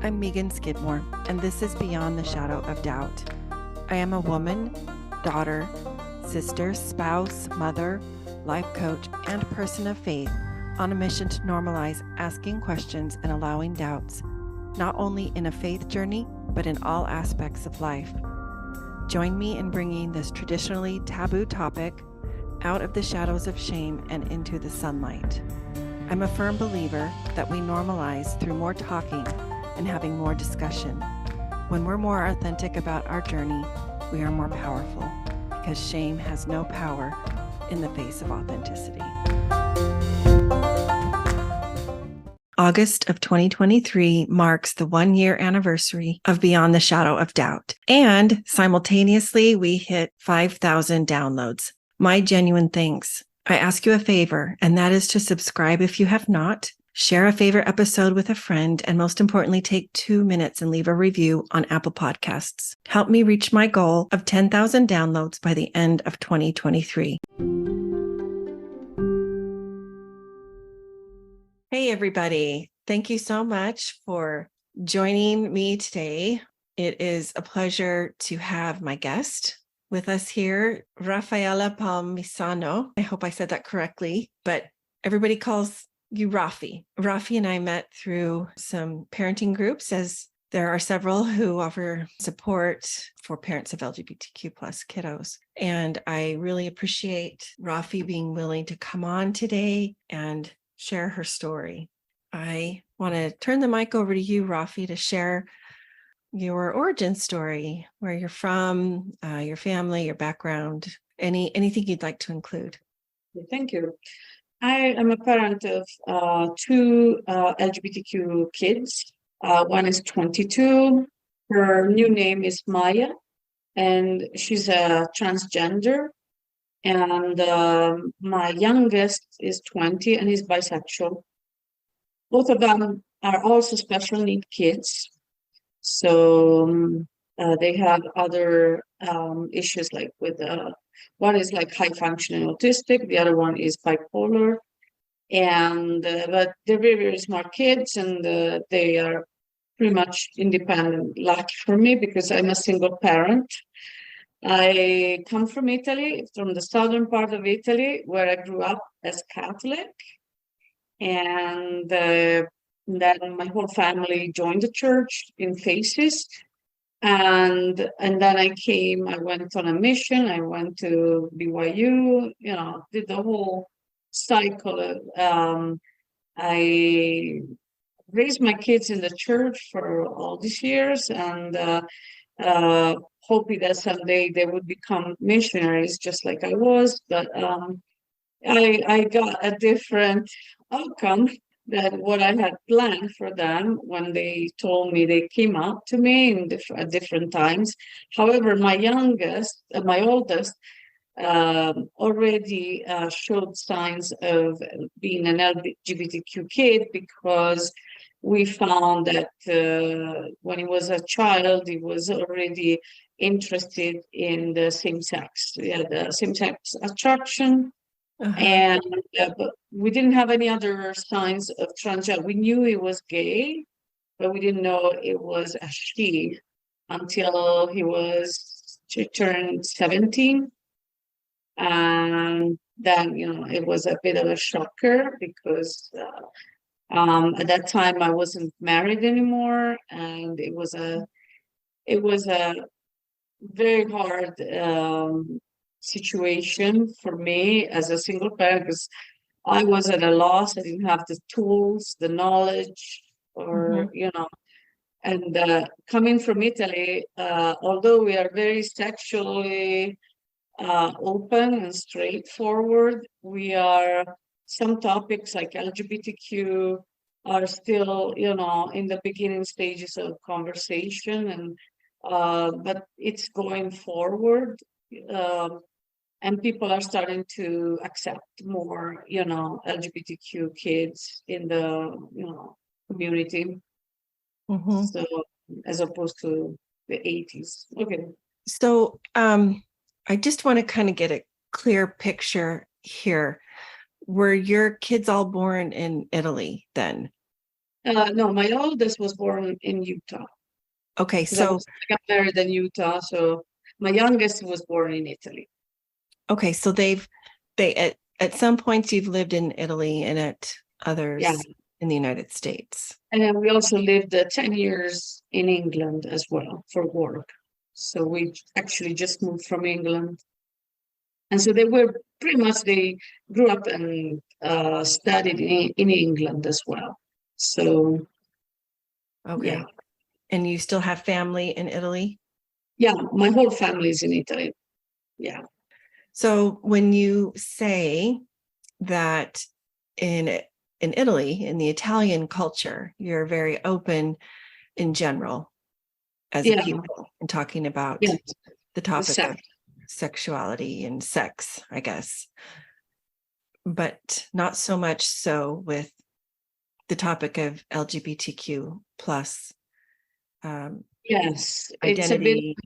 I'm Megan Skidmore, and this is Beyond the Shadow of Doubt. I am a woman, daughter, sister, spouse, mother, life coach, and person of faith on a mission to normalize asking questions and allowing doubts, not only in a faith journey, but in all aspects of life. Join me in bringing this traditionally taboo topic out of the shadows of shame and into the sunlight. I'm a firm believer that we normalize through more talking and having more discussion. When we're more authentic about our journey, we are more powerful because shame has no power in the face of authenticity. August of 2023 marks the 1-year anniversary of Beyond the Shadow of Doubt, and simultaneously we hit 5,000 downloads. My genuine thanks. I ask you a favor, and that is to subscribe if you have not, share a favorite episode with a friend, and most importantly, take 2 minutes and leave a review on Apple Podcasts. Help me reach my goal of 10,000 downloads by the end of 2023. Hey, everybody. Thank you so much for joining me today. It is a pleasure to have my guest with us here, Raffaella Palmisano. I hope I said that correctly, but everybody calls you Raffy. Raffy and I met through some parenting groups, as there are several who offer support for parents of LGBTQ plus kiddos. And I really appreciate Raffy being willing to come on today and share her story. I want to turn the mic over to you, Raffy, to share your origin story, where you're from, your family, your background, anything you'd like to include. Thank you. I am a parent of 2 LGBTQ kids. One is 22. Her new name is Maya, and she's a transgender. And my youngest is 20 and is bisexual. Both of them are also special need kids. So they have other issues, like with one is like high functioning autistic, the other one is bipolar, and but they're very, very smart kids, and they are pretty much independent. Lucky for me, because I'm a single parent. I come from Italy, from the southern part of Italy, where I grew up as Catholic, and then my whole family joined the church in phases. And then I went on a mission. I went to BYU, did the whole cycle of, I raised my kids in the church for all these years, and hoping that someday they would become missionaries just like I was. But I got a different outcome than what I had planned for them when they told me. They came out to me at different times. However, my oldest, already showed signs of being an LGBTQ kid, because we found that when he was a child, he was already interested in the same sex. He had the same sex attraction. And but we didn't have any other signs of transgender. We knew he was gay, but we didn't know it was a she until he turned 17. And then, it was a bit of a shocker, because at that time I wasn't married anymore, and it was a very hard situation for me as a single parent, because I was at a loss. I didn't have the tools, the knowledge, or and coming from Italy, although we are very sexually open and straightforward, some topics like LGBTQ are still, in the beginning stages of conversation, and but it's going forward. And people are starting to accept more, LGBTQ kids in the, community. So, as opposed to the 80s. Okay. So, I just want to kind of get a clear picture here. Were your kids all born in Italy then? No, my oldest was born in Utah Okay, because so I got married in Utah. So my youngest was born in Italy. okay, so they at some points you've lived in Italy and at Yeah. others in the United States. And then we also lived 10 years in England as well for work. So we actually just moved from England. And so they were pretty much, they grew up and studied in England as well. So, Okay. yeah. And you still have family in Italy? Yeah, my whole family is in Italy. Yeah. So when you say that in Italy, in the Italian culture, you're very open in general as a Yeah. people and talking about Yeah. the topic of Exactly. sexuality and sex, I guess, but not so much so with the topic of LGBTQ plus Yes. It's a bit identity.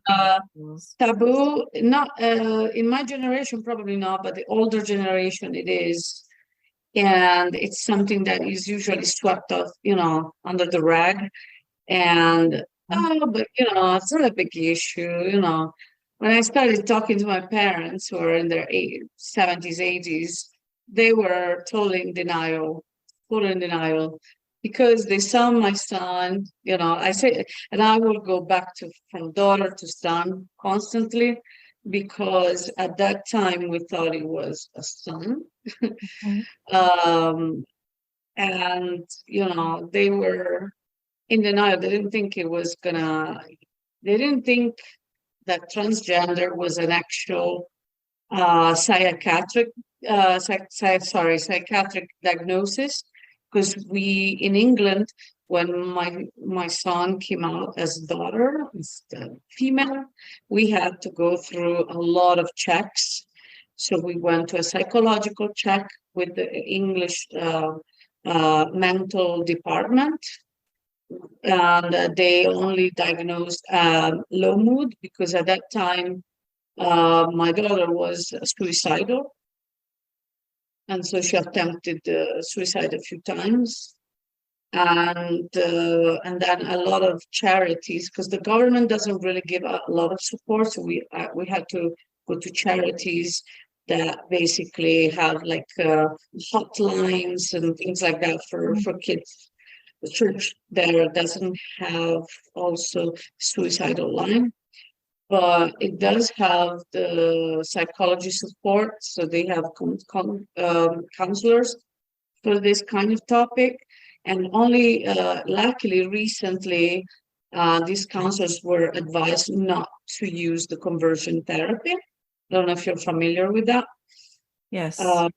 taboo. Not in my generation, probably not, but the older generation it is. And it's something that is usually swept off, under the rug. And but it's not a big issue. When I started talking to my parents who are in their 70s, 80s, they were totally in denial, because they saw my son. I say, and I will go back to from daughter to son constantly, because at that time we thought it was a son. Mhm. um, and they were in denial. They didn't think that transgender was an actual psychiatric diagnosis, because we in England, when my son came out as daughter, as the female, we had to go through a lot of checks. So we went to a psychological check with the English mental department, and they only diagnosed low mood, because at that time my daughter was suicidal, and so she attempted suicide a few times. And then a lot of charities, because the government doesn't really give a lot of support, so we had to go to charities that basically have like hotlines and things like that for kids. The church there doesn't have also suicidal line, but it does have the psychology support. So they have counselors for this kind of topic. And only luckily recently, these counselors were advised not to use the conversion therapy. I don't know if you're familiar with that. Yes. Uh,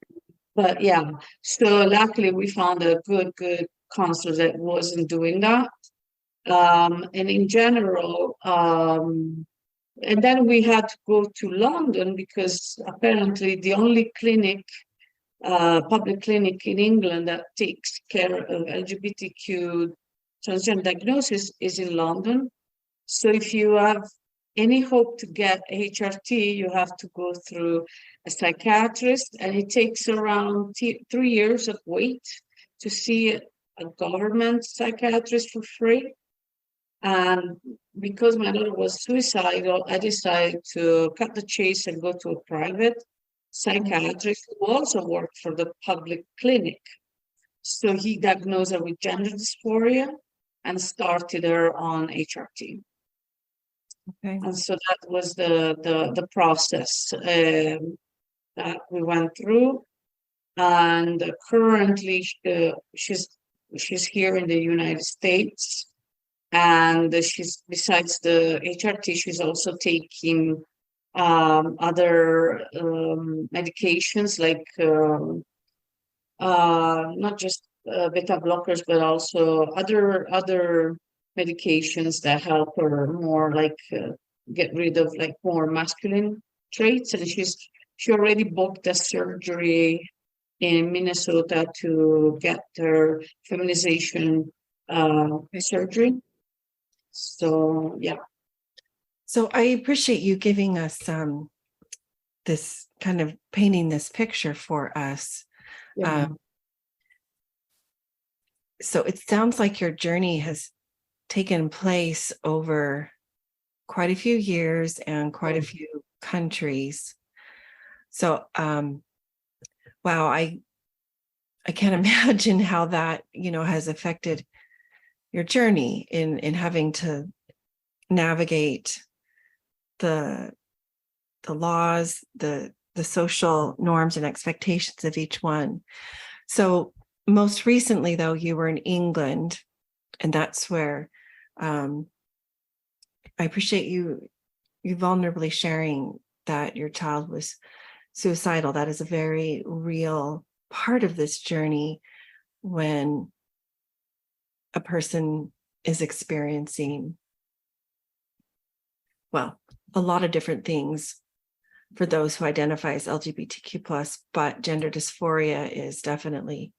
but yeah, so luckily we found a good counselor that wasn't doing that. And in general, and then we had to go to London, because apparently the only public clinic in England that takes care of LGBTQ transgender diagnosis is in London. So if you have any hope to get HRT, you have to go through a psychiatrist, and it takes around 3 years of wait to see a government psychiatrist for free. And because my daughter was suicidal, I decided to cut the chase and go to a private psychiatrist who also worked for the public clinic. So he diagnosed her with gender dysphoria and started her on HRT. Okay. And so that was the process that we went through. And currently, she's here in the United States. And she's, besides the HRT, she's also taking other medications, like not just beta blockers, but also other medications that help her more, like get rid of like more masculine traits. And she already booked a surgery in Minnesota to get her feminization surgery. So yeah. So I appreciate you giving us this kind of painting this picture for us. Yeah. So it sounds like your journey has taken place over quite a few years and quite a few countries. So, wow, I can't imagine how that, has affected your journey in having to navigate the laws, the social norms and expectations of each one. So most recently, though, you were in England, and that's where I appreciate you vulnerably sharing that your child was suicidal. That is a very real part of this journey when a person is experiencing, well, a lot of different things for those who identify as LGBTQ+, but gender dysphoria is definitely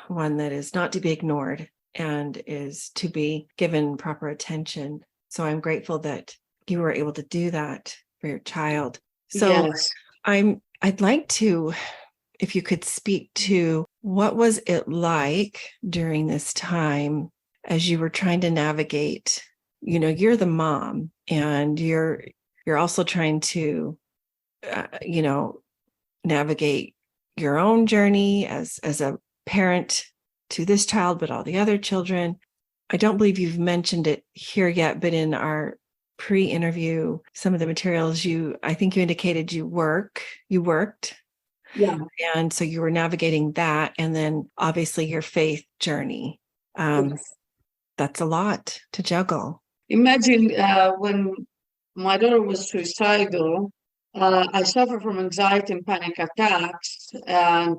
one that is not to be ignored and is to be given proper attention. So I'm grateful that you were able to do that for your child. So Yes. I'd like to, if you could speak to what was it like during this time as you were trying to navigate, you're the mom and you're also trying to, navigate your own journey as a parent to this child, but all the other children. I don't believe you've mentioned it here yet, but in our pre-interview, some of the materials I think you indicated you worked. Yeah. And so you were navigating that. And then obviously your faith journey. That's a lot to juggle. Imagine when my daughter was suicidal, I suffer from anxiety and panic attacks, and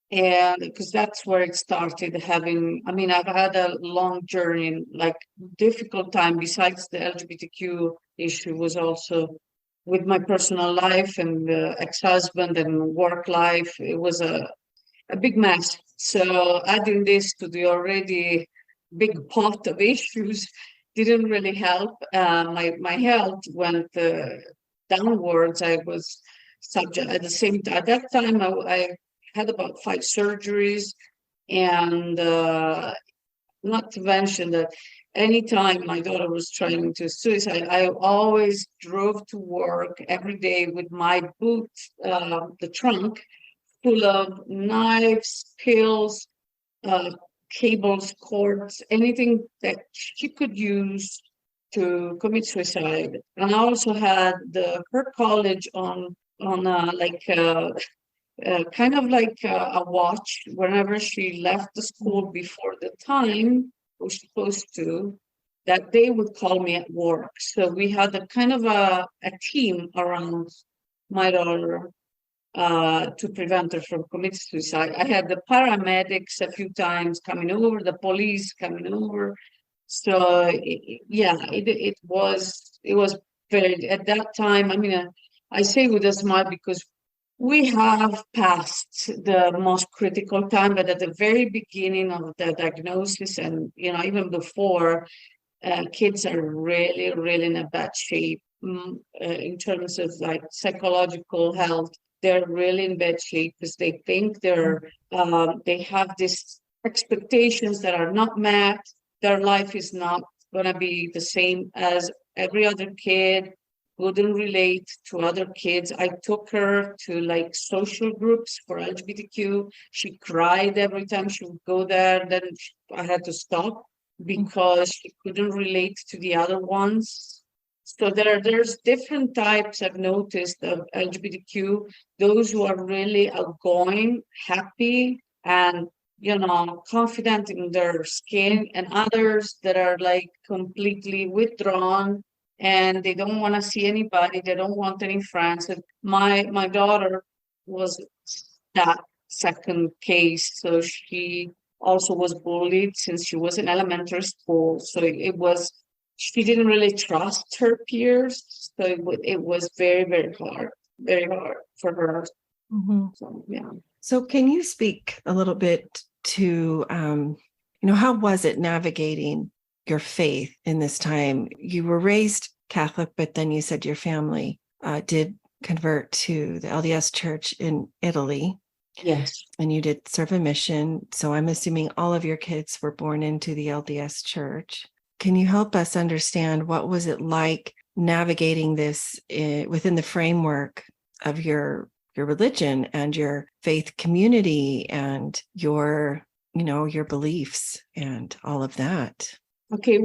because that's where it started having. I mean, I've had a long journey, like difficult time. Besides the LGBTQ issue, was also with my personal life and ex-husband and work life. It was a big mess. So adding this to the already big pot of issues didn't really help. My health went downwards. I was subject at that time. I had about 5 surgeries, and not to mention that anytime my daughter was trying to suicide, I always drove to work every day with my boot, the trunk full of knives, pills, uh, cables, cords, anything that she could use to commit suicide. And I also had her college on kind of like a watch whenever she left the school before the time was supposed to. That they would call me at work. So we had a kind of a team around my daughter to prevent her from committing suicide. I had the paramedics a few times coming over, the police coming over. So it was very at that time. I mean, I say with a smile because we have passed the most critical time, but at the very beginning of the diagnosis, and even before, kids are really, really in a bad shape in terms of like psychological health. They're really in bad shape because they think they have these expectations that are not met. Their life is not going to be the same as every other kid. Couldn't relate to other kids. I took her to like social groups for LGBTQ. She cried every time she would go there. Then I had to stop because she couldn't relate to the other ones. So there's different types I've noticed of LGBTQ, those who are really outgoing, happy, and confident in their skin, and others that are like completely withdrawn and they don't want to see anybody, they don't want any friends. And my daughter was that second case. So she also was bullied since she was in elementary school. So she didn't really trust her peers. So it was very, very hard for her. Mm-hmm. So, yeah. So can you speak a little bit to, how was it navigating your faith in this time? You were raised Catholic, but then you said your family did convert to the LDS church in Italy. Yes. And you did serve a mission. So I'm assuming all of your kids were born into the LDS church. Can you help us understand what was it like navigating this within the framework of your religion and your faith community and your beliefs and all of that? Okay,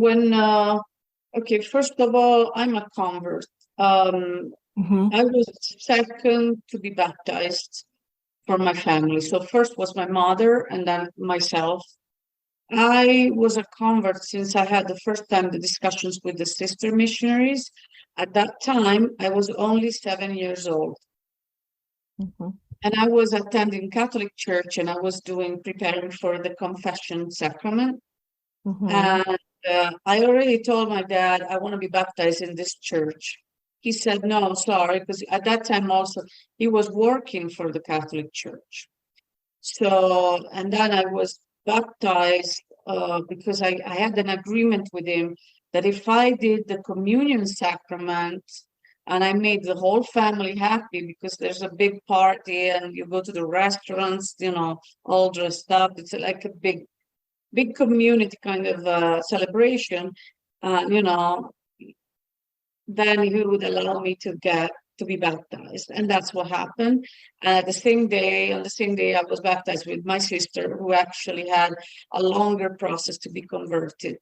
first of all, I'm a convert. I was second to be baptized for my family. So first was my mother and then myself. I was a convert since I had the first time the discussions with the sister missionaries. At that time, I was only 7 years old. And I was attending Catholic church and I was preparing for the confession sacrament. And I already told my dad, I want to be baptized in this church. He said, no, sorry, because at that time also he was working for the Catholic Church. So, and then I was baptized because I had an agreement with him that if I did the communion sacrament and I made the whole family happy because there's a big party and you go to the restaurants, all dressed up. It's like a big community kind of celebration, then he would allow me to be baptized. And that's what happened. And on the same day, I was baptized with my sister, who actually had a longer process to be converted.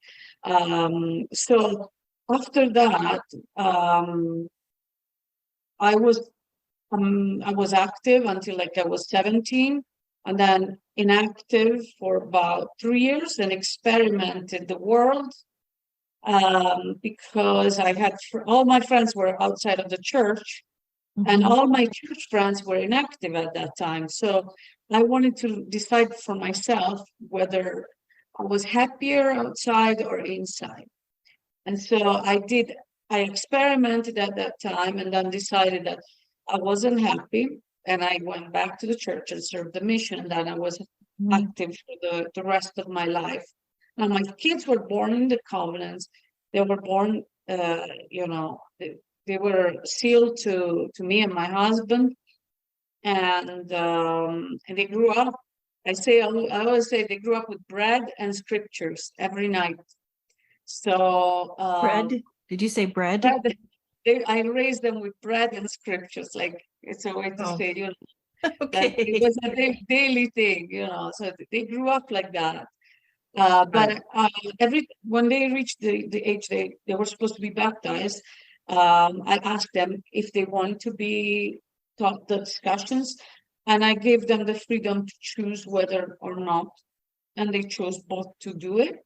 So after that, I was active until I was 17, and then inactive for about 3 years and experimented the world. Because I had all my friends were outside of the church, and all my church friends were inactive at that time. So I wanted to decide for myself whether I was happier outside or inside. And so I experimented at that time and then decided that I wasn't happy. And I went back to the church and served the mission. And then I was active for the rest of my life. Now, my kids were born in the covenants. They were born, they were sealed to me and my husband. And they grew up. I always say they grew up with bread and scriptures every night. So bread? Did you say bread? I raised them with bread and scriptures. Like it's a way to say, okay. That it was a daily thing, So they grew up like that. But when they reached the age they were supposed to be baptized, I asked them if they wanted to be taught the discussions, and I gave them the freedom to choose whether or not, and they chose both to do it.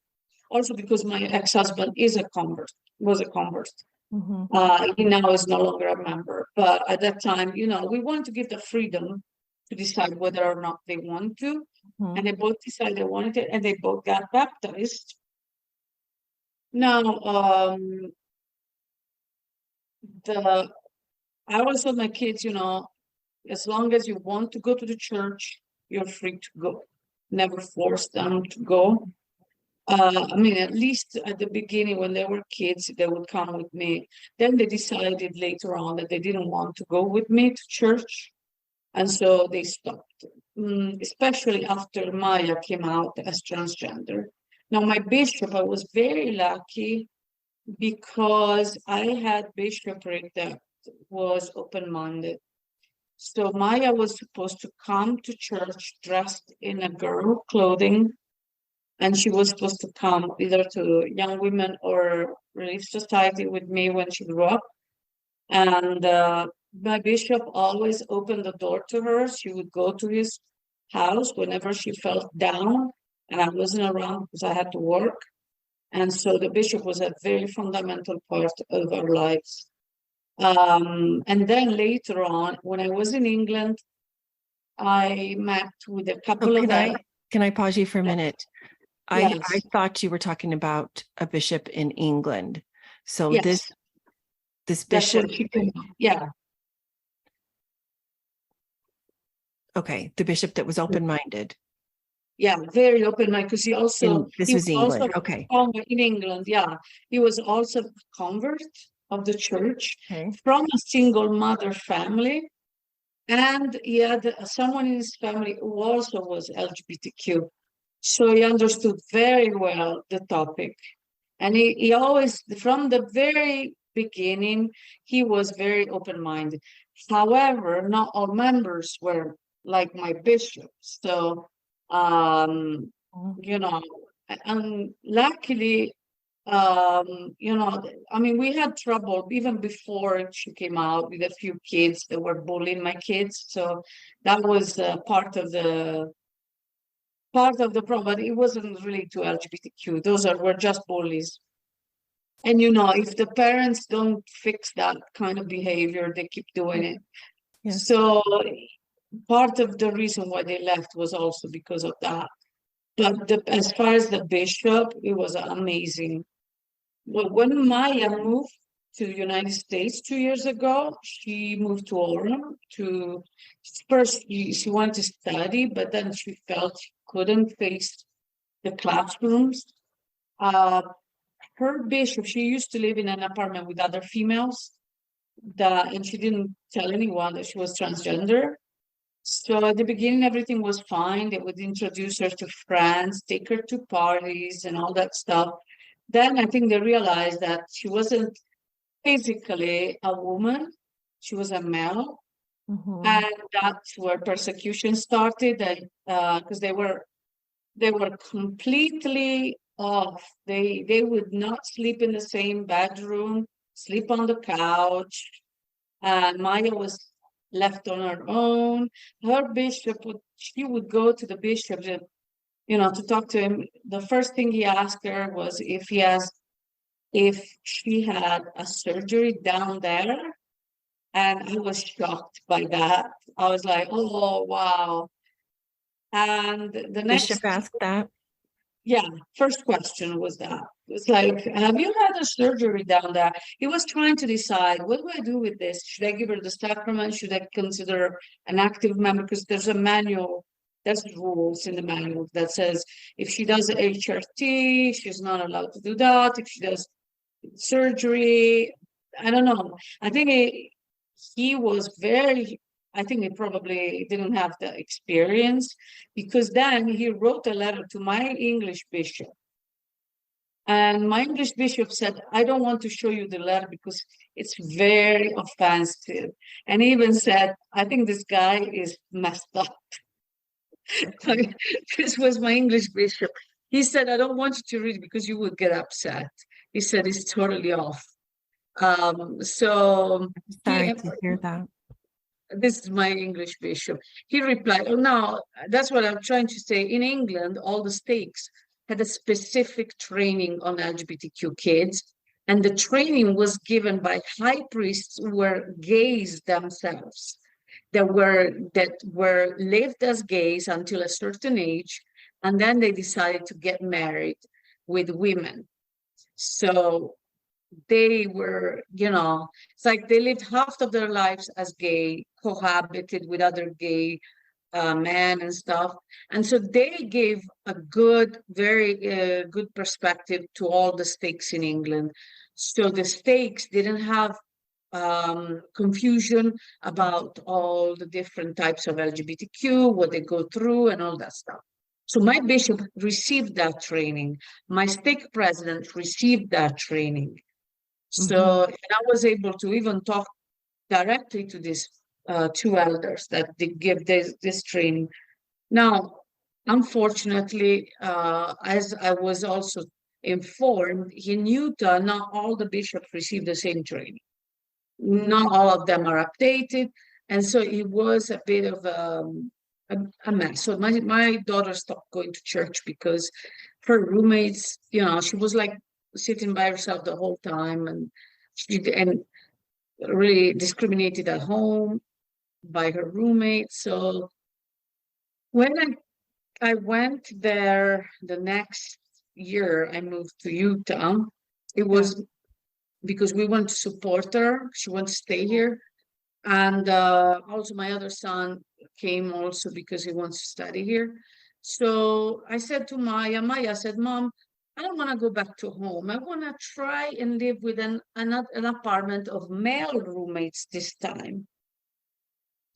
Also because my ex-husband was a convert. He now is no longer a member, but at that time, we want to give the freedom to decide whether or not they want to. And they both decided they wanted it, and they both got baptized. Now, I always tell my kids, as long as you want to go to the church, you're free to go. Never force them to go. At least at the beginning, when they were kids, they would come with me. Then they decided later on that they didn't want to go with me to church. And so they stopped, especially after Maya came out as transgender. Now, my bishop, I was very lucky because I had bishopric that was open-minded. So Maya was supposed to come to church dressed in a girl clothing, and she was supposed to come either to Young Women or Relief Society with me when she grew up. And my bishop always opened the door to her. She would go to his house whenever she felt down, and I wasn't around because I had to work. And so the bishop was a very fundamental part of our lives. And then later on, when I was in England, I met with a couple of them. Can I pause you for a minute? Yes. I thought you were talking about a bishop in England. So yes. this bishop. Yeah. Okay, the bishop that was open-minded. Yeah, very open-minded, because he was England. Okay. In England, yeah. He was also a convert of the church from a single mother family. And he had someone in his family who also was LGBTQ. So he understood very well the topic. And he always, from the very beginning, he was very open-minded. However, not all members were like my bishop. So, Mhm. you know, and luckily, I mean, we had trouble even before she came out with a few kids that were bullying my kids. So that was part of the problem, but it wasn't really to LGBTQ. Were just bullies. And if the parents don't fix that kind of behavior, they keep doing it. Yes. So part of the reason why they left was also because of that. But as far as the bishop, it was amazing. Well, when Maya moved to the United States 2 years ago, she moved to Orem to first she wanted to study, but then she felt she couldn't face the classrooms. Uh, Her bishop, she used to live in an apartment with other females, and she didn't tell anyone that she was transgender. So at the beginning, everything was fine. They would introduce her to friends, take her to parties and all that stuff. Then I think they realized that she wasn't physically a woman, she was a male. Mhm. And that's where persecution started. And because they were completely off. They would not sleep in the same bedroom, sleep on the couch. And Maya was left on her own. Her bishop she would go to the bishop to talk to him. The first thing he asked her was if she had a surgery down there. And I was shocked by that. I was like, oh wow. And the Bishop next asked that. Yeah, first question was that. It's like, have you had a surgery down there? He was trying to decide, what do I do with this? Should I give her the sacrament? Should I consider her an active member? Because there's a manual, there's rules in the manual that says if she does HRT, she's not allowed to do that. If she does surgery, I don't know. I think he was very, I think he probably didn't have the experience, because then he wrote a letter to my English bishop. And my English bishop said, I don't want to show you the letter because it's very offensive. And he even said, I think this guy is messed up. This was my English bishop. He said, I don't want you to read because you would get upset. He said, it's totally off. So Sorry he, to hear that. this is my English bishop. He replied, oh, now that's what I'm trying to say. In England, all the stakes had a specific training on LGBTQ kids. And the training was given by high priests who were gays themselves, that were lived as gays until a certain age, and then they decided to get married with women. So they were, it's like they lived half of their lives as gay, cohabited with other gay men and stuff. And so they gave a good, very good perspective to all the stakes in England. So the stakes didn't have confusion about all the different types of LGBTQ, what they go through, and all that stuff. So my bishop received that training. My stake president received that training. So, and I was able to even talk directly to these two elders that they give this training. Now, unfortunately, as I was also informed, in Utah, not all the bishops receive the same training. Not all of them are updated. And so it was a bit of a mess. So my daughter stopped going to church because her roommates, she was like sitting by herself the whole time, and really discriminated at home by her roommates. So when I went there the next year, I moved to Utah. It was because we want to support her. She wants to stay here. And also my other son came also because he wants to study here. So I said to Maya said, Mom, I don't want to go back to home. I want to try and live with an apartment of male roommates this time.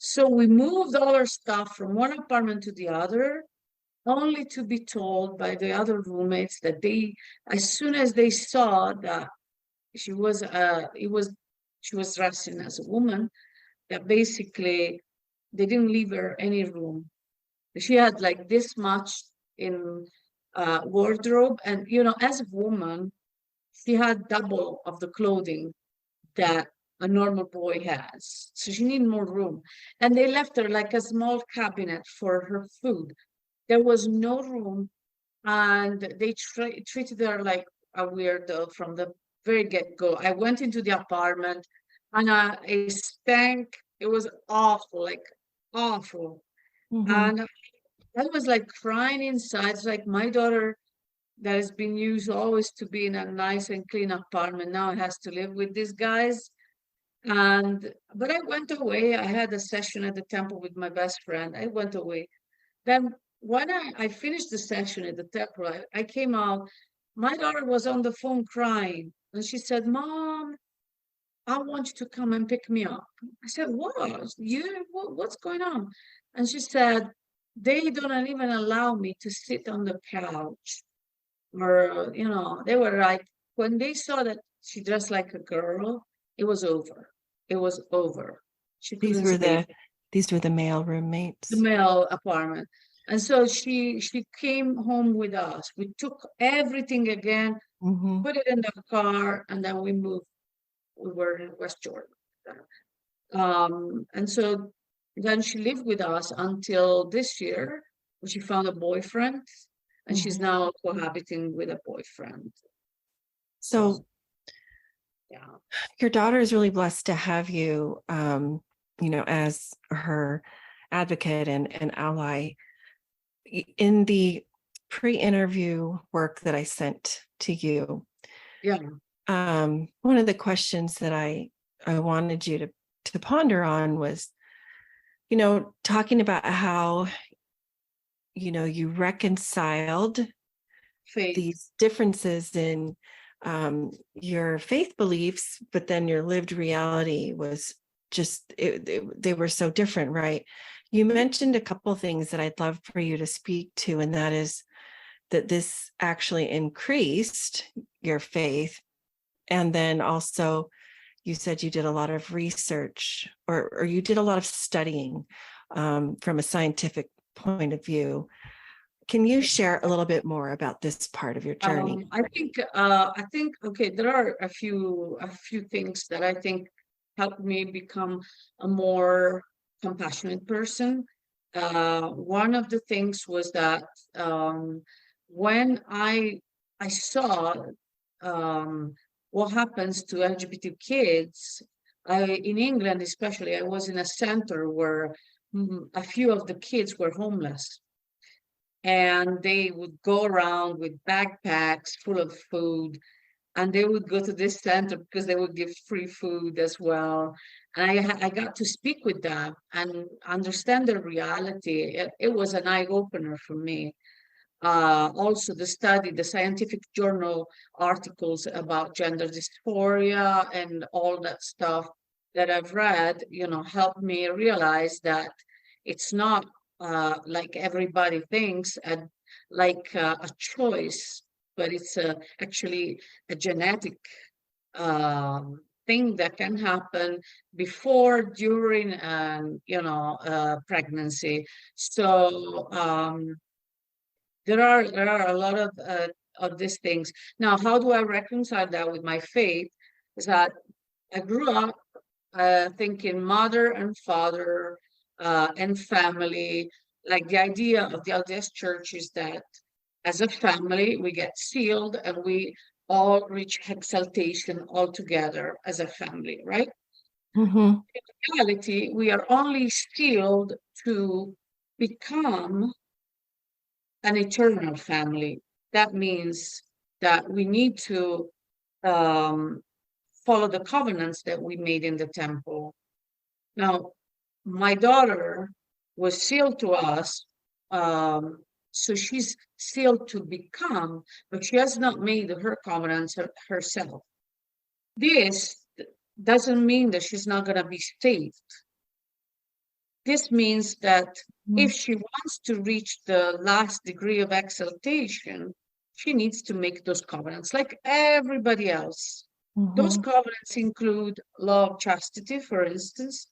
So we moved all our stuff from one apartment to the other, only to be told by the other roommates that as soon as they saw that she was, she was dressing as a woman, that basically they didn't leave her any room. She had like this much in wardrobe, and as a woman, she had double of the clothing that a normal boy has. So she needed more room. And they left her like a small cabinet for her food. There was no room, and they treated her like a weirdo from the very get-go. I went into the apartment, and it stank. It was awful, like awful. Mhm. And I was like crying inside. It's like my daughter that has been used always to be in a nice and clean apartment now has to live with these guys. But I went away. I had a session at the temple with my best friend. I went away. Then when I finished the session at the temple, I came out. My daughter was on the phone crying, and she said, "Mom, I want you to come and pick me up." I said, "What? What's going on?" And she said, "They don't even allow me to sit on the couch." Or, they were like, when they saw that she dressed like a girl, it was over. It was over. She These couldn't were stay in the male the roommates. male apartment. And so she came home with us. We took everything again, Hmm. put it in the car, and then we moved. We were in West Jordan. And so then she lived with us until this year, when she found a boyfriend, and she's Hmm. now cohabiting with a boyfriend. So So yeah. your daughter is really blessed to have you, as her advocate and ally. In the pre-interview work that I sent to you, Yeah. one of the questions that I wanted you to ponder on was, talking about how, you reconciled Faith. these differences in your faith beliefs, but then your lived reality was just they were so different, right? You mentioned a couple things that I'd love for you to speak to, and that is that this actually increased your faith, and then also you said you did a lot of research, or you did a lot of studying from a scientific point of view. Can you share a little bit more about this part of your journey? I think okay, there are a few things that I think helped me become a more compassionate person. One of the things was that when I saw um, what happens to LGBT kids, in England especially, I was in a center where a few of the kids were homeless, and they would go around with backpacks full of food, and they would go to this center because they would give free food as well. And I got to speak with them and understand their reality. It was an eye opener for me. Also, the scientific journal articles about gender dysphoria and all that stuff that I've read, helped me realize that it's not like everybody thinks, like a choice, but it's actually a genetic thing that can happen before, during, and pregnancy. So there are a lot of these things. Now, how do I reconcile that with my faith? Is that I grew up thinking mother and father and family, like the idea of the LDS Church is that as a family we get sealed and we all reach exaltation all together as a family, right? Mm-hmm. In reality, we are only sealed to become an eternal family. That means that we need to um, follow the covenants that we made in the temple. Now, my daughter was sealed to us, so she's sealed to become, but she has not made her covenants herself. This doesn't mean that she's not going to be saved. This means that Mhm. if she wants to reach the last degree of exaltation, she needs to make those covenants like everybody else. Those Mhm. covenants include law of chastity, for instance,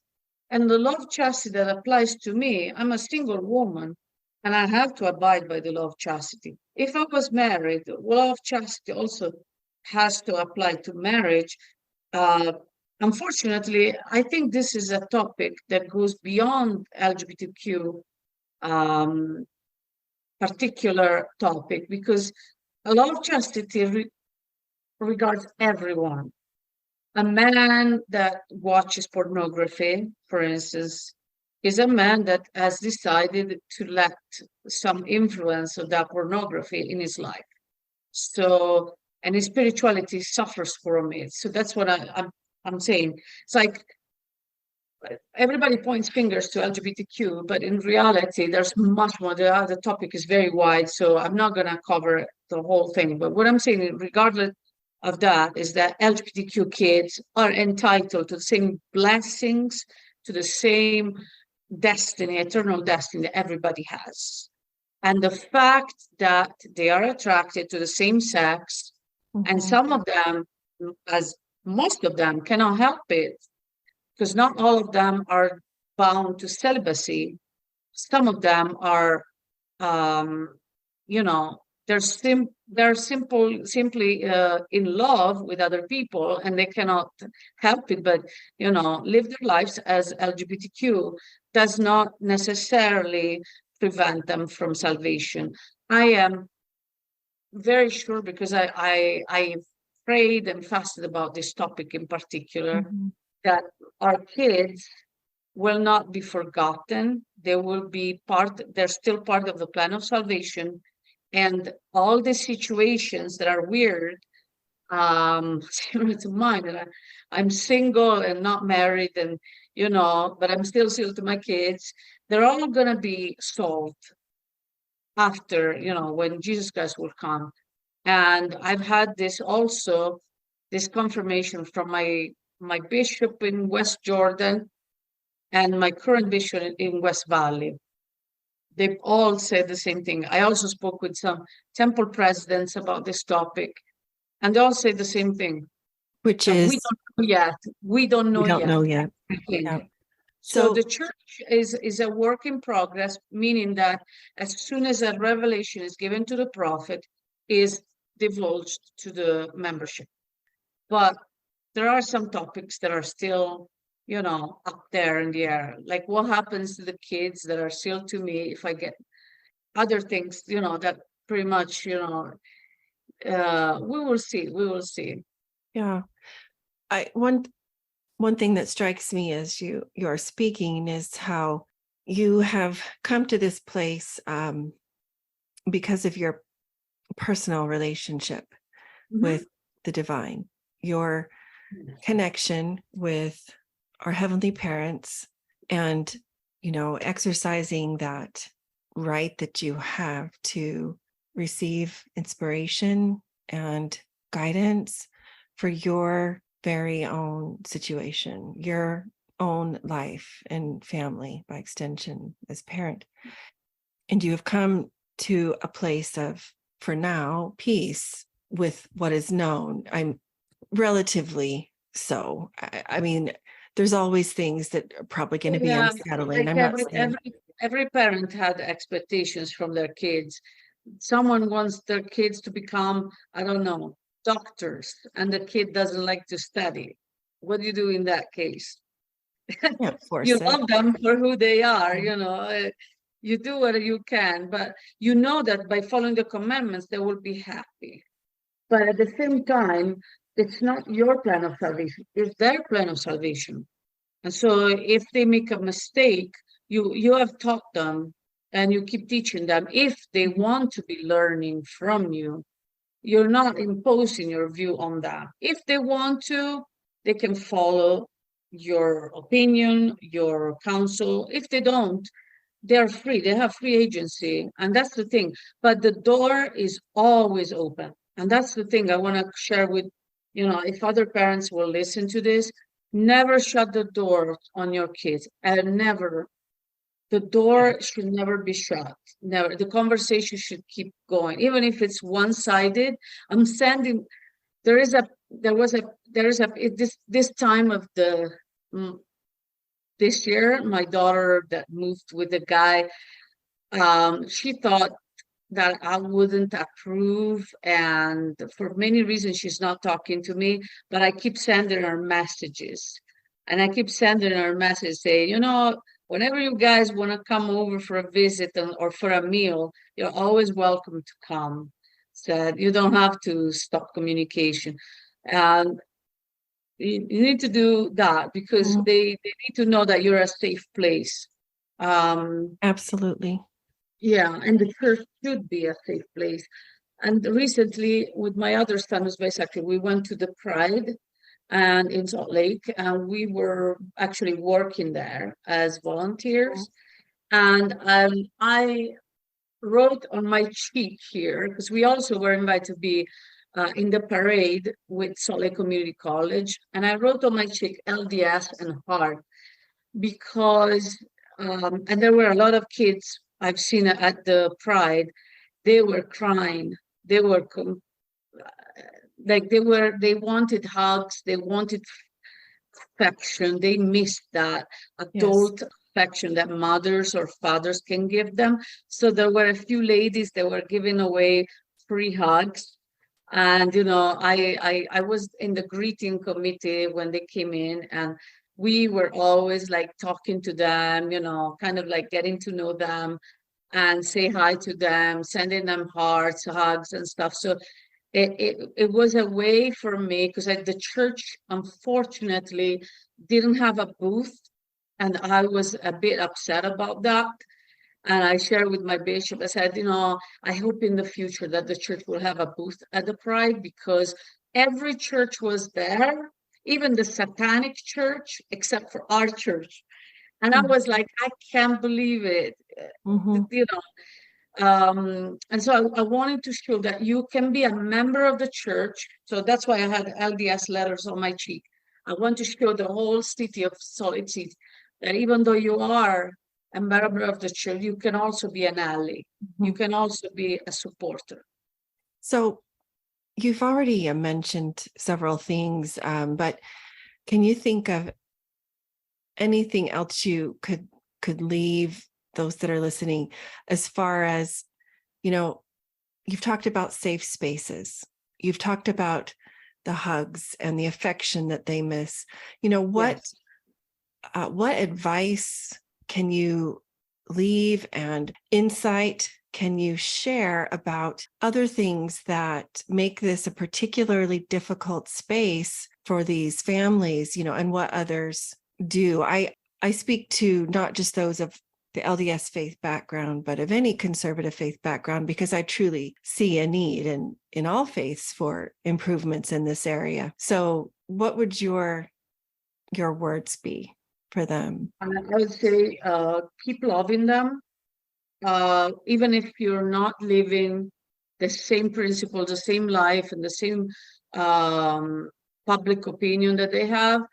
and the law of chastity that applies to me. I'm a single woman and I have to abide by the law of chastity. If I was married, the law of chastity also has to apply to marriage. Uh, Unfortunately, I think this is a topic that goes beyond LGBTQ particular topic because a law of chastity regards everyone. A man that watches pornography, for instance, is a man that has decided to let some influence of that pornography in his life. So, and his spirituality suffers from it. So that's what I'm saying. It's like everybody points fingers to LGBTQ, but in reality, there's much more. The topic is very wide, so I'm not going to cover the whole thing. But what I'm saying, regardless of that, is that LGBTQ kids are entitled to the same blessings, to the same destiny, eternal destiny that everybody has. And the fact that they are attracted to the same sex, and Mhm. some of them, as most of them, cannot help it because not all of them are bound to celibacy. Some of them are, um, you know, they're simply in love with other people, and they cannot help it. But live their lives as LGBTQ does not necessarily prevent them from salvation. I am very sure because I prayed and fasted about this topic in particular Mhm. that our kids will not be forgotten. They will be they're still part of the plan of salvation. And all the situations that are weird, similar to mine, that I'm single and not married, and but I'm still to my kids, they're all gonna be solved after, when Jesus Christ will come. And I've had this also, this confirmation from my bishop in West Jordan and my current bishop in West Valley. They've all said the same thing. I also spoke with some temple presidents about this topic, and they all say the same thing. Which We is, don't know yet. We don't we know don't yet. know yet. I think. Yeah. So the So, church is a work in progress, meaning that as soon as a revelation is given to the prophet, is divulged to the membership. But there are some topics that are still, up there in the air. Like what happens to the kids that are still to me if I get other things, that pretty much, we will see. We will see. yeah, I one thing that strikes me as you're speaking is how you have come to this place because of your personal relationship Mhm. with the divine, your connection with our heavenly parents, and exercising that right that you have to receive inspiration and guidance for your very own situation, your own life and family by extension as parent. And you have come to a place of, for now, peace with what is known. I'm relatively so. I mean, there's always things that are probably going to be Yeah, unsettling. like I'm not saying, every parent had expectations from their kids. Someone wants their kids to become, I don't know, doctors, and the kid doesn't like to study. What do you do in that case? yeah, You force it. love them for who they are, Yeah. you do what you can, but you know that by following the commandments, they will be happy. But at the same time, it's not your plan of salvation, it's their plan of salvation. And so if they make a mistake, you have taught them and you keep teaching them. If they Mhm. want to be learning from you, you're not imposing your view on them. If they want to, they can follow your opinion, your counsel. If they don't, they're free. They have free agency. And that's the thing. But the door is always open. And that's the thing I want to share with, if other parents will listen to this, never shut the door on your kids and never. The door should never be shut. Never. The conversation should keep going, even if it's one-sided. I'm sending. There is a. There was a. There is a. This time of the. This year, my daughter that moved with the guy. She thought that I wouldn't approve, and for many reasons, she's not talking to me. But I keep sending her messages, and I keep sending her messages saying, whenever you guys want to come over for a visit or for a meal, you're always welcome to come. Said you don't have to stop communication. And you need to do that because they need to know that you're a safe place. Absolutely. Yeah, and the church should be a safe place. And recently, with my other son who's bisexual, we went to the Pride and in Salt Lake, and we were actually working there as volunteers. And I wrote on my cheek here, because we also were invited to be in the parade with Salt Lake Community College. And I wrote on my cheek LDS and heart because, and there were a lot of kids I've seen at the Pride, they were crying. They were they wanted hugs, they wanted affection. They missed that adult affection that mothers or fathers can give them. So there were a few ladies that were giving away free hugs. And I was in the greeting committee when they came in, and we were always like talking to them, kind of like getting to know them and say hi to them, sending them hearts, hugs and stuff. So it was a way for me, because the church unfortunately didn't have a booth, and I was a bit upset about that. And I shared with my bishop, I said, I hope in the future that the church will have a booth at the Pride, because every church was there, even the satanic church, except for our church. And I was like, I can't believe it, and so I wanted to show that you can be a member of the church. So that's why I had LDS letters on my cheek. I want to show the whole city of Salt Lake City that even though you are a member of the church, you can also be an ally. You can also be a supporter. So you've already mentioned several things, but can you think of anything else you could leave those that are listening, as far as, you've talked about safe spaces, you've talked about the hugs and the affection that they miss. What advice can you leave and insight can you share about other things that make this a particularly difficult space for these families, and what others do? I speak to not just those of the LDS faith background, but of any conservative faith background, because I truly see a need in all faiths for improvements in this area. So what would your words be for them? I would say keep loving them, even if you're not living the same principles, the same life, and the same public opinion that they have.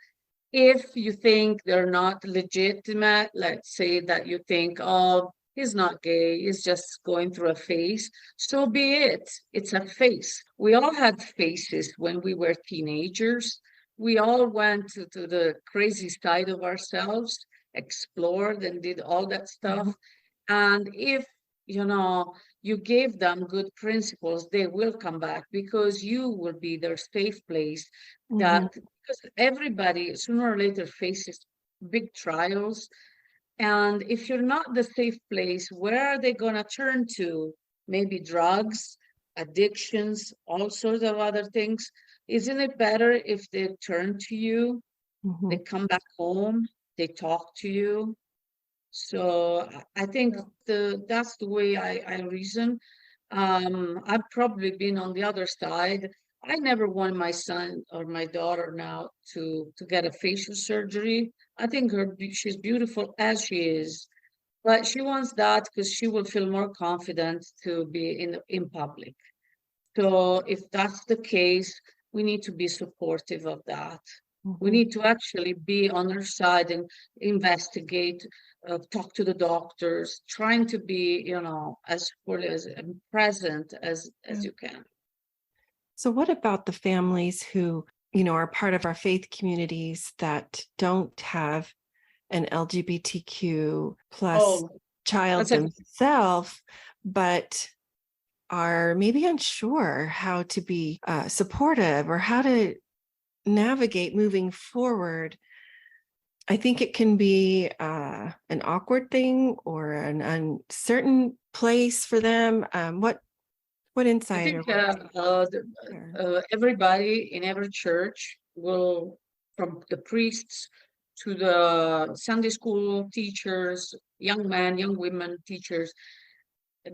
If you think they're not legitimate, let's say that you think, oh, he's not gay, he's just going through a phase, so be it. It's a phase. We all had phases when we were teenagers. We all went to the crazy side of ourselves, explored and did all that stuff. And if, you gave them good principles, they will come back, because you will be their safe place. Because everybody sooner or later faces big trials. And if you're not the safe place, where are they going to turn to? Maybe drugs, addictions, all sorts of other things. Isn't it better if they turn to you, they come back home, they talk to you? So I think that's the way I reason. I've probably been on the other side. I never want my son or my daughter now to get a facial surgery. I think she's beautiful as she is, but she wants that because she will feel more confident to be in public. So if that's the case, we need to be supportive of that. We need to actually be on their side and investigate, talk to the doctors, trying to be, as fully as present as you can. So what about the families who, are part of our faith communities that don't have an LGBTQ plus child themselves, but are maybe unsure how to be supportive or how to navigate moving forward? I think it can be an awkward thing or an uncertain place for them. What insight? I think everybody in every church will, from the priests to the Sunday school teachers, young men, young women teachers,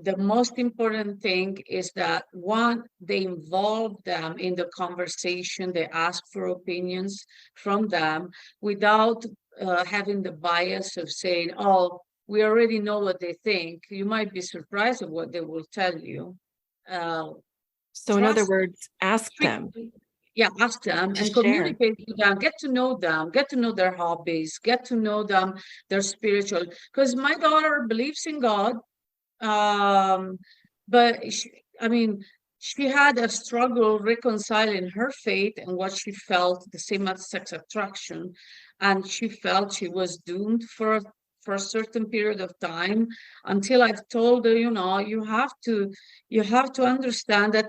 the most important thing is that one, they involve them in the conversation, they ask for opinions from them without having the bias of saying, oh, we already know what they think. You might be surprised at what they will tell you. So in other words, ask them. Yeah, ask them and communicate with them, get to know them, get to know their hobbies, get to know them, their spiritual. Because my daughter believes in God, but she had a struggle reconciling her faith and what she felt, the same-sex attraction, and she felt she was doomed for a certain period of time until I've told her, you have to understand that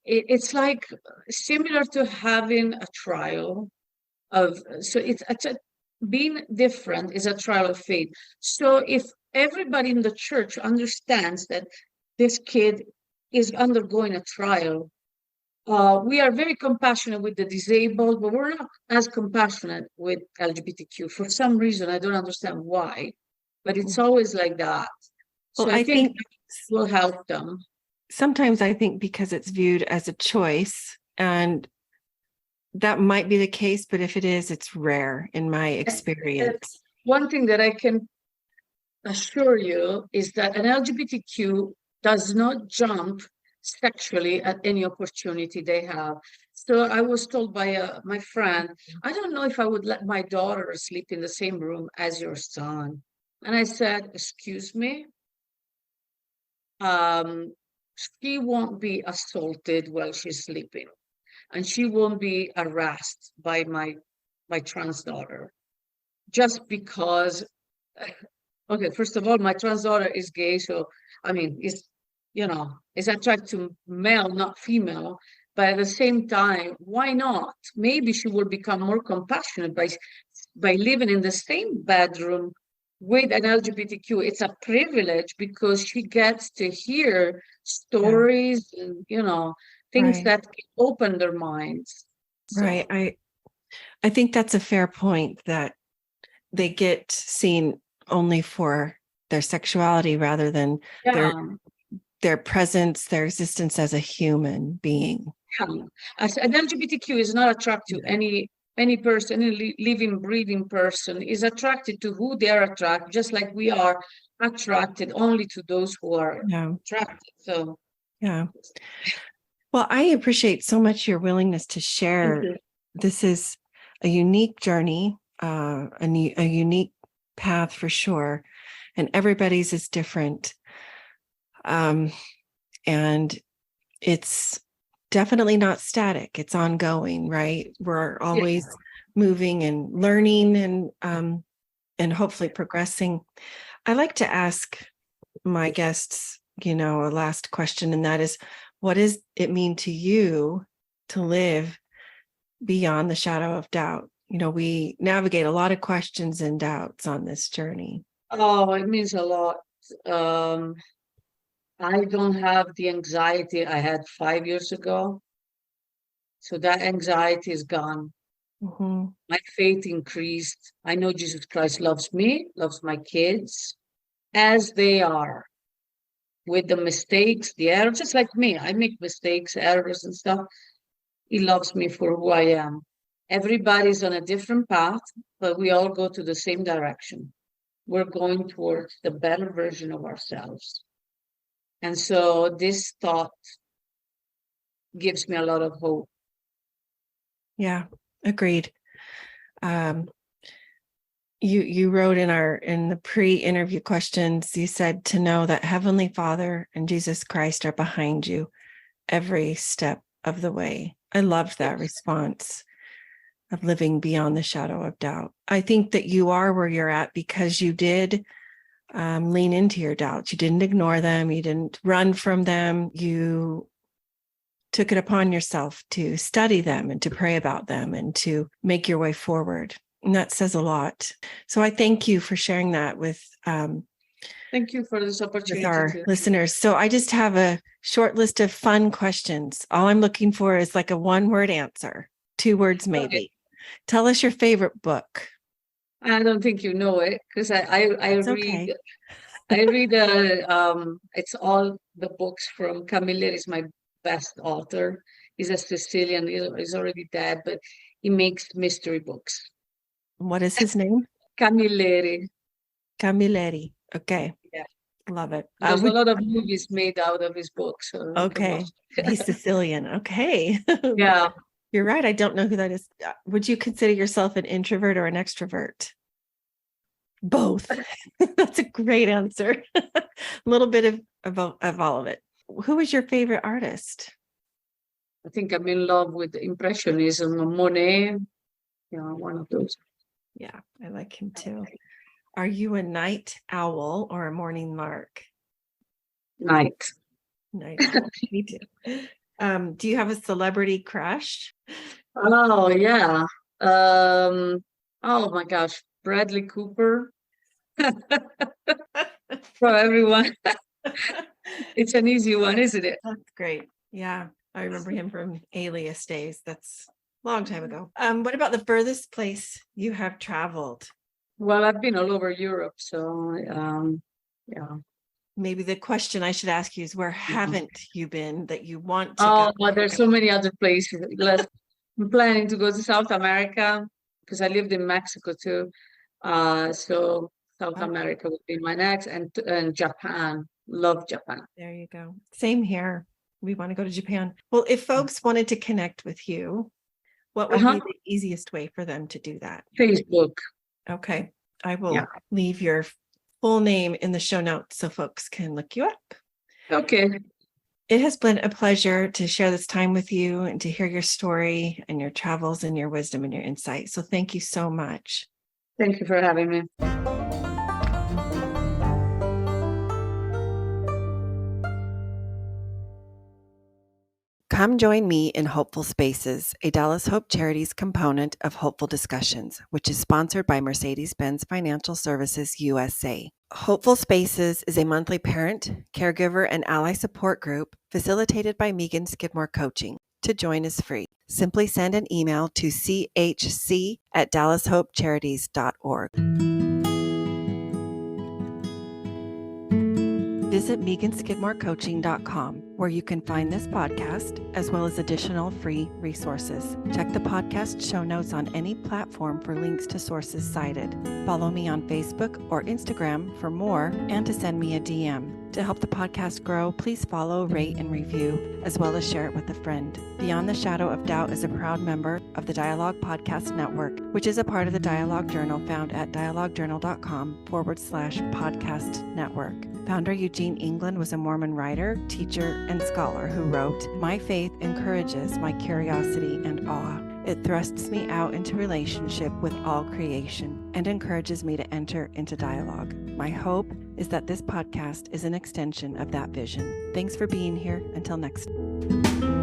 it's like similar to having a trial being different is a trial of faith. So if everybody in the church understands that this kid is undergoing a trial, we are very compassionate with the disabled, but we're not as compassionate with LGBTQ. For some reason, I don't understand why, but it's always like that. So I think will help them. Sometimes I think because it's viewed as a choice, and that might be the case, but if it is, it's rare in my experience. One thing that I can assure you is that an LGBTQ does not jump sexually at any opportunity they have. So I was told by my friend, I don't know if I would let my daughter sleep in the same room as your son. And I said, excuse me? She won't be assaulted while she's sleeping, and she won't be harassed by my trans daughter just because. Okay, first of all, my trans daughter is gay, so is attracted to male, not female. But at the same time, why not? Maybe she will become more compassionate by living in the same bedroom with an LGBTQ. It's a privilege because she gets to hear stories and things that can open their minds. Right. I think that's a fair point, that they get seen only for their sexuality rather than their presence, their existence as a human being. As an LGBTQ is not attracted to any person, any living, breathing person is attracted to who they are attracted, just like we are attracted only to those who are attracted. So well, I appreciate so much your willingness to share. This is a unique journey, a unique path for sure, and everybody's is different. And it's definitely not static. It's ongoing, right? We're always moving and learning and hopefully progressing. I like to ask my guests, a last question, and that is, what does it mean to you to live beyond the shadow of doubt? We navigate a lot of questions and doubts on this journey. Oh, it means a lot. I don't have the anxiety I had 5 years ago. So that anxiety is gone. Mm-hmm. My faith increased. I know Jesus Christ loves me, loves my kids as they are, with the mistakes, the errors, just like me. I make mistakes, errors and stuff. He loves me for who I am. Everybody's on a different path, but we all go to the same direction. We're going towards the better version of ourselves. And so this thought gives me a lot of hope. Yeah, agreed. You wrote in the pre-interview questions, you said to know that Heavenly Father and Jesus Christ are behind you every step of the way. I loved that response of living beyond the shadow of doubt. I think that you are where you're at because you did lean into your doubts. You didn't ignore them. You didn't run from them. You took it upon yourself to study them and to pray about them and to make your way forward. And that says a lot. So I thank you for sharing that with Thank you for this opportunity. With our listeners. So I just have a short list of fun questions. All I'm looking for is like a one-word answer, 2 words maybe. Okay. Tell us your favorite book. I don't think you know it because I read. Okay. I read. It's all the books from Camilleri. Is my best author. He's a Sicilian. He's already dead, but he makes mystery books. What is his name? Camilleri. Camilleri. Okay. Yeah. Love it. There's a lot of movies made out of his books. So okay. He's Sicilian. Okay. Yeah. You're right. I don't know who that is. Would you consider yourself an introvert or an extrovert? Both. That's a great answer. A little bit of all of it. Who is your favorite artist? I think I'm in love with Impressionism, Monet. Yeah, one of those. Yeah, I like him too. Are you a night owl or a morning lark? Night. Night owl. Me too. Do you have a celebrity crush? Oh yeah. Oh my gosh, Bradley Cooper. For everyone. It's an easy one, isn't it? That's great. Yeah, I remember him from Alias days. That's a long time ago. What about the furthest place you have traveled? Well, I've been all over Europe, so yeah. Maybe the question I should ask you is where haven't you been that you want to go? Oh, there's so many other places. I'm planning to go to South America because I lived in Mexico too. So South America would be my next, and Japan. Love Japan. There you go. Same here. We want to go to Japan. Well, if folks wanted to connect with you, what would be the easiest way for them to do that? Facebook. Okay. I will leave your full name in the show notes so folks can look you up. Okay. It has been a pleasure to share this time with you and to hear your story and your travels and your wisdom and your insight. So thank you so much. Thank you for having me. Come join me in Hopeful Spaces, a Dallas Hope Charities component of Hopeful Discussions, which is sponsored by Mercedes-Benz Financial Services USA. Hopeful Spaces is a monthly parent, caregiver, and ally support group facilitated by Megan Skidmore Coaching. To join is free. Simply send an email to chc@dallashopecharities.org. Visit meganskidmorecoaching.com, where you can find this podcast, as well as additional free resources. Check the podcast show notes on any platform for links to sources cited. Follow me on Facebook or Instagram for more and to send me a DM. To help the podcast grow, please follow, rate, and review, as well as share it with a friend. Beyond the Shadow of Doubt is a proud member of the Dialogue Podcast Network, which is a part of the Dialogue Journal found at dialoguejournal.com/podcast network. Founder Eugene England was a Mormon writer, teacher, and scholar who wrote, "My faith encourages my curiosity and awe. It thrusts me out into relationship with all creation and encourages me to enter into dialogue. My hope is that this podcast is an extension of that vision." Thanks for being here. Until next time.